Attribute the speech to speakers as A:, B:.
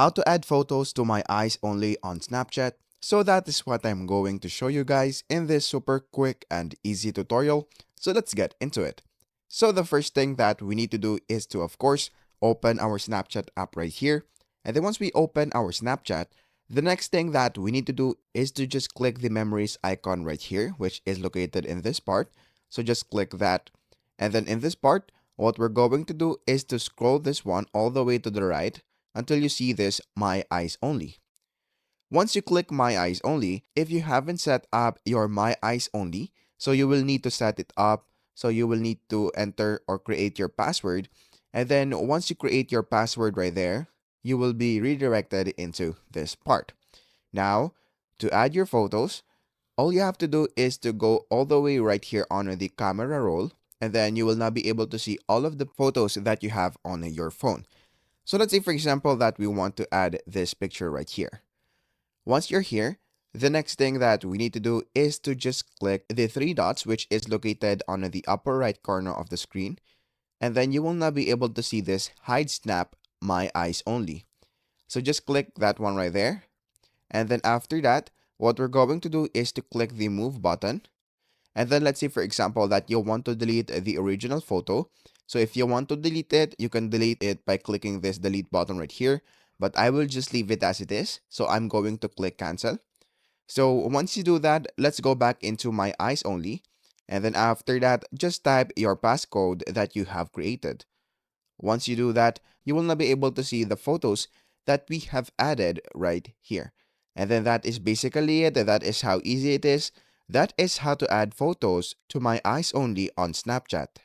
A: how to add photos to my eyes only on Snapchat. So that is what I'm going to show you guys in this super quick and easy tutorial. So let's get into it. So the first thing that we need to do is to, of course, open our Snapchat app right here. And then once we open our Snapchat, the next thing that we need to do is to just click the memories icon right here, which is located in this part. So just click that. And then in this part, what we're going to do is to scroll this one all the way to the right until you see this My Eyes Only. Once you click My Eyes Only, if you haven't set up your My Eyes Only, so you will need to set it up. So you will need to enter or create your password. And then once you create your password right there, you will be redirected into this part. Now, to add your photos, all you have to do is to go all the way right here on the camera roll, and then you will now be able to see all of the photos that you have on your phone. So let's say, for example, that we want to add this picture right here. Once you're here, the next thing that we need to do is to just click the three dots, which is located on the upper right corner of the screen. And then you will now be able to see this Hide Snap My Eyes Only. So just click that one right there. And then after that, what we're going to do is to click the Move button. And then let's say, for example, that you want to delete the original photo. So if you want to delete it, you can delete it by clicking this delete button right here. But I will just leave it as it is. So I'm going to click cancel. So once you do that, let's go back into My Eyes Only. And then after that, just type your passcode that you have created. Once you do that, you will now be able to see the photos that we have added right here. And then that is basically it. That is how easy it is. That is how to add photos to My Eyes Only on Snapchat.